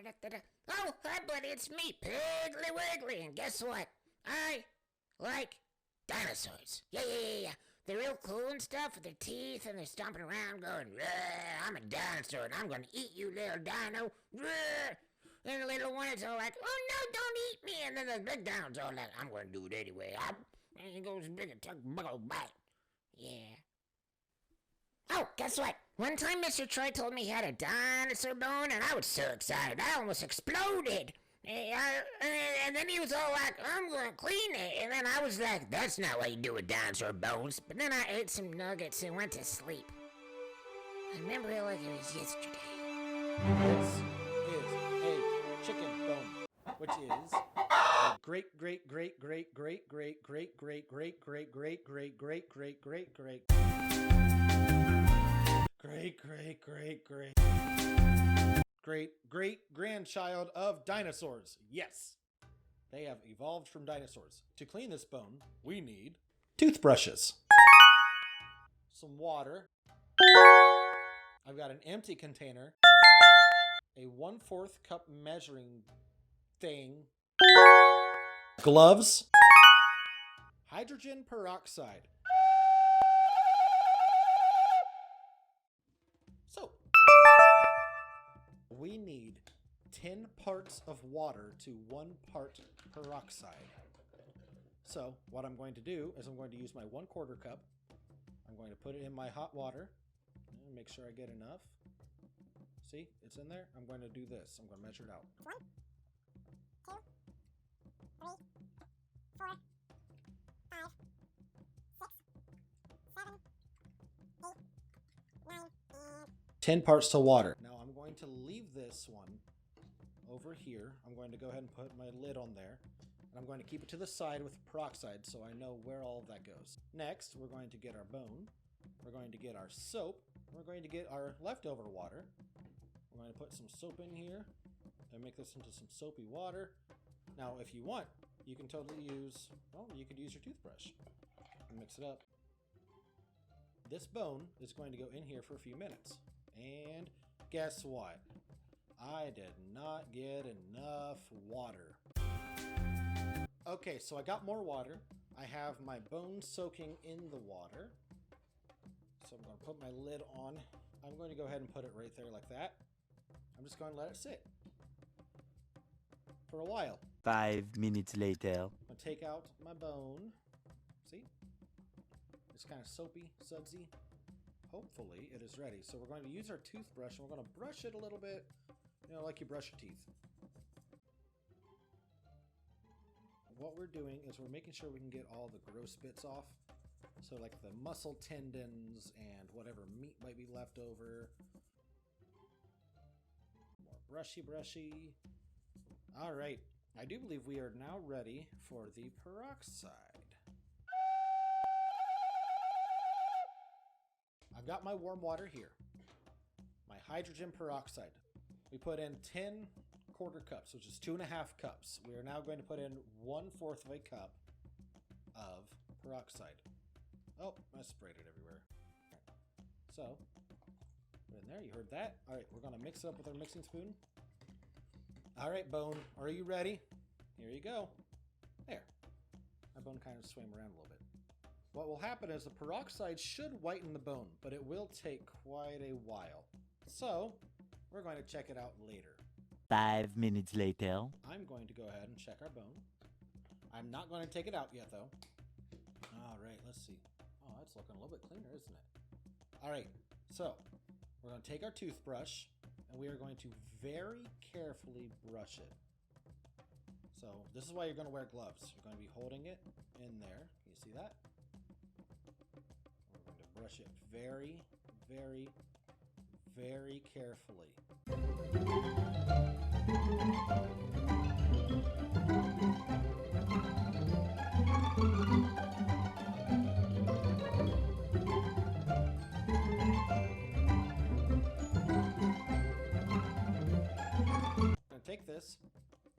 Oh, hi, buddy, it's me, Piggly Wiggly, and guess what? I like dinosaurs. Yeah. They're real cool and stuff with their teeth, and they're stomping around going, I'm a dinosaur, and I'm gonna eat you, little dino. And the little one is all like, oh no, don't eat me. And then the big dino's all like, I'm gonna do it anyway. And he goes big and took a big old bite. Yeah. Oh, guess what? One time Mr. Troy told me he had a dinosaur bone, and I was so excited, I almost exploded. And then he was all like, I'm gonna clean it. And then I was like, that's not what you do with dinosaur bones. But then I ate some nuggets and went to sleep. I remember it like it was yesterday. This is a chicken bone, which is a great. Great grandchild of dinosaurs. Yes, they have evolved from dinosaurs. To clean this bone, we need toothbrushes, some water. I've got an empty container, a 1/4 cup measuring thing, gloves, hydrogen peroxide, soap. We need 10 parts of water to 1 part peroxide. So what I'm going to do is I'm going to use my 1/4 cup. I'm going to put it in my hot water and make sure I get enough. See, it's in there. I'm going to do this. I'm going to measure it out. 1, 2, 3, 4, 5, 6, 7, 8, 9, and 10 parts to water. Now I'm going to leave this one over here. I'm going to go ahead and put my lid on there. And I'm going to keep it to the side with peroxide so I know where all of that goes. Next, we're going to get our bone. We're going to get our soap. We're going to get our leftover water. We're going to put some soap in here and make this into some soapy water. Now, if you want, you can totally use, well, you could use your toothbrush and mix it up. This bone is going to go in here for a few minutes. And guess what? I did not get enough water. Okay, so I got more water. I have my bone soaking in the water. So I'm going to put my lid on. I'm going to go ahead and put it right there like that. I'm just going to let it sit for a while. 5 minutes later. I'm going to take out my bone. See? It's kind of soapy, sudsy. Hopefully it is ready. So we're going to use our toothbrush and we're going to brush it a little bit, you know, like you brush your teeth. What we're doing is we're making sure we can get all the gross bits off. So like the muscle tendons and whatever meat might be left over. More brushy. All right. I do believe we are now ready for the peroxide. I've got my warm water here. My hydrogen peroxide. We put in 10 1/4 cups, which is 2.5 cups. We are now going to put in 1/4 of a cup of peroxide. Oh, I sprayed it everywhere. So, put it in there. You heard that? All right, we're going to mix it up with our mixing spoon. All right, bone, are you ready? Here you go. There. My bone kind of swam around a little bit. What will happen is the peroxide should whiten the bone, but it will take quite a while. So, we're going to check it out later. 5 minutes later. I'm going to go ahead and check our bone. I'm not going to take it out yet, though. All right, let's see. Oh, that's looking a little bit cleaner, isn't it? All right, so we're going to take our toothbrush, and we are going to very carefully brush it. So this is why you're going to wear gloves. You're going to be holding it in there. Can you see that? We're going to brush it very, very, very carefully. I'm going to take this.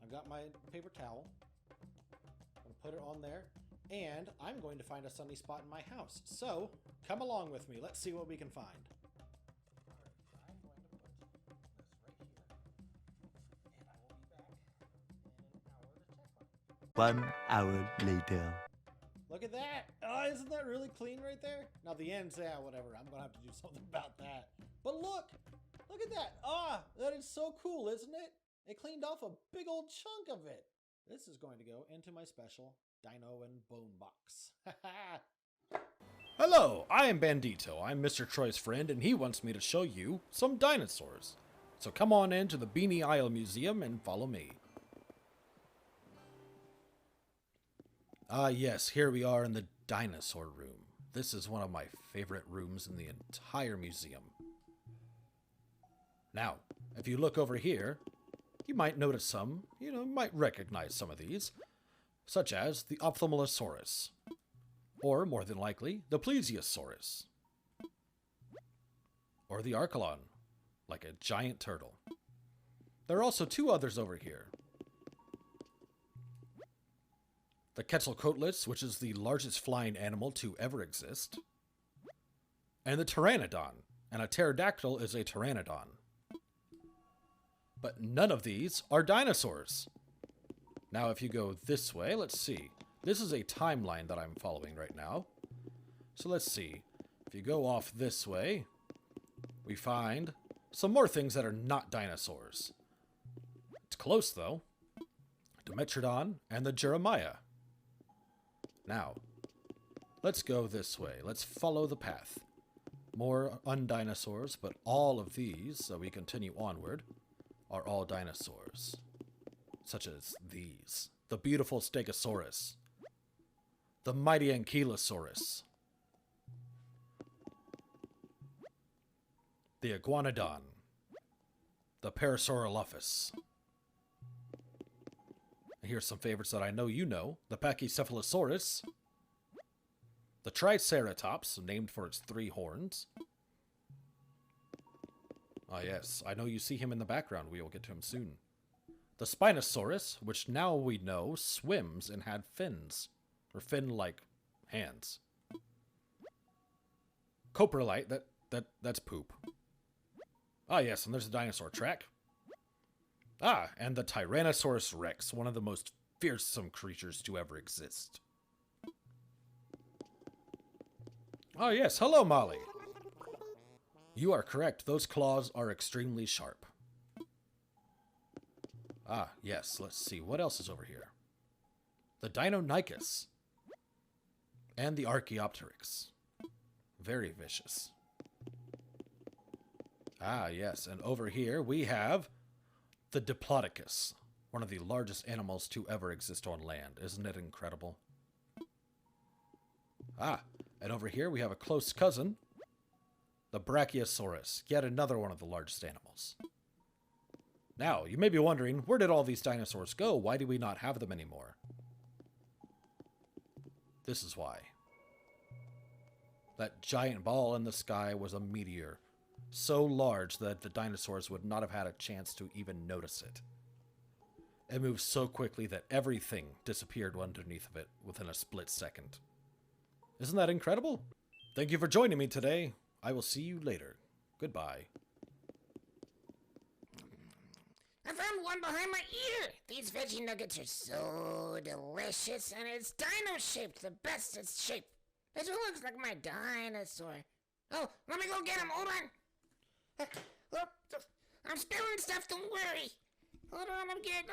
I've got my paper towel. I'm going to put it on there. And I'm going to find a sunny spot in my house. So, come along with me. Let's see what we can find. 1 hour later. Look at that. Oh, isn't that really clean right there? Now the ends, yeah, whatever. I'm gonna have to do something about that. But look at that. Ah, that is so cool, isn't it? It cleaned off a big old chunk of it. This is going to go into my special Dino and Bone box. Hello, I am Bandito. I'm Mr. Troy's friend, and he wants me to show you some dinosaurs. So come on into the Beanie Isle Museum and follow me. Ah, yes, here we are in the dinosaur room. This is one of my favorite rooms in the entire museum. Now, if you look over here, you might notice some, might recognize some of these, such as the Ophthalmolosaurus, or more than likely, the Plesiosaurus, or the Archelon, like a giant turtle. There are also two others over here. The Quetzalcoatlus, which is the largest flying animal to ever exist, and the Pteranodon, and a pterodactyl is a pteranodon. But none of these are dinosaurs. Now, if you go this way, let's see. This is a timeline that I'm following right now. So let's see. If you go off this way, we find some more things that are not dinosaurs. It's close, though. Dimetrodon and the Jeremiah. Now, let's go this way. Let's follow the path. More undinosaurs, but all of these, so we continue onward, are all dinosaurs. Such as these. The beautiful Stegosaurus. The mighty Ankylosaurus. The Iguanodon. The Parasaurolophus. Here's some favorites that I know you know. The Pachycephalosaurus. The Triceratops, named for its 3 horns. Ah yes, I know you see him in the background. We will get to him soon. The Spinosaurus, which now we know swims and had fins. Or fin-like hands. Coprolite, that's poop. Ah yes, and there's a dinosaur track. Ah, and the Tyrannosaurus Rex, one of the most fearsome creatures to ever exist. Oh yes, hello Molly. You are correct, those claws are extremely sharp. Ah, yes, let's see, what else is over here? The Deinonychus. And the Archaeopteryx. Very vicious. Ah, yes, and over here we have the Diplodocus, one of the largest animals to ever exist on land. Isn't it incredible? Ah, and over here we have a close cousin, the Brachiosaurus, yet another one of the largest animals. Now, you may be wondering, where did all these dinosaurs go? Why do we not have them anymore? This is why. That giant ball in the sky was a meteor, so large that the dinosaurs would not have had a chance to even notice it. It moved so quickly that everything disappeared underneath of it within a split second. Isn't that incredible? Thank you for joining me today. I will see you later. Goodbye. I found one behind my ear. These veggie nuggets are so delicious, and it's dino-shaped, the bestest shape. This one looks like my dinosaur. Oh, let me go get him. Hold on. Look, I'm spilling stuff. Don't worry. Hold on, I'm getting.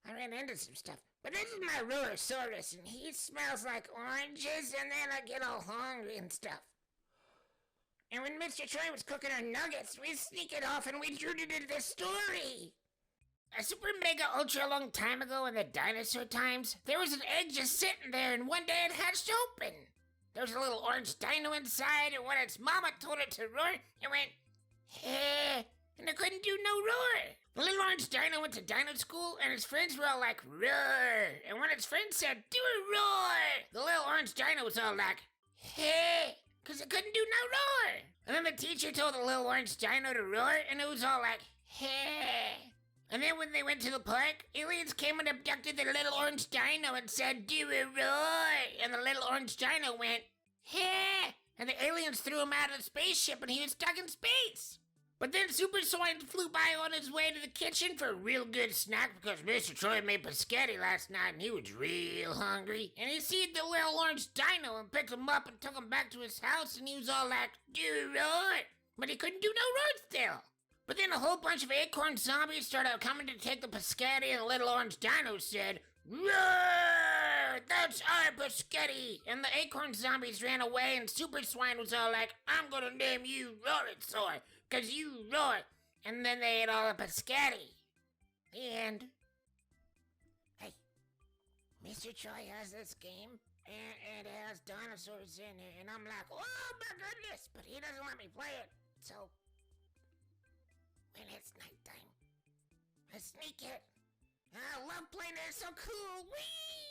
I ran into some stuff. But this is my Rurosaurus, and he smells like oranges, and then I get all hungry and stuff. And when Mr. Troy was cooking our nuggets, we sneak it off and we turned it into this story. A super mega ultra long time ago in the dinosaur times, there was an egg just sitting there, and one day it hatched open. There was a little orange dino inside, and when its mama told it to roar, it went, hey, and it couldn't do no roar. The little orange dino went to dino school, and his friends were all like, roar. And when its friends said, do a roar, the little orange dino was all like, hey, because it couldn't do no roar. And then the teacher told the little orange dino to roar, and it was all like, hey. And then when they went to the park, aliens came and abducted the little orange dino and said, do a roar. And the little orange dino went, hey. And the aliens threw him out of the spaceship, and he was stuck in space. But then Super Swine flew by on his way to the kitchen for a real good snack because Mr. Troy made pescetti last night and he was real hungry. And he seen the little orange dino and picked him up and took him back to his house and he was all like, "You roar!" But he couldn't do no roar still. But then a whole bunch of acorn zombies started coming to take the pescetti and the little orange dino said, "Roar! That's our pescetti!" And the acorn zombies ran away and Super Swine was all like, "I'm gonna name you Roaritsaur, 'cause you roar." And then they ate all the pescetti. The end. Hey, Mr. Troy has this game, and it has dinosaurs in it, and I'm like, "Oh my goodness," but he doesn't let me play it. So, when it's nighttime, I sneak it. I love playing it, it's so cool. Whee!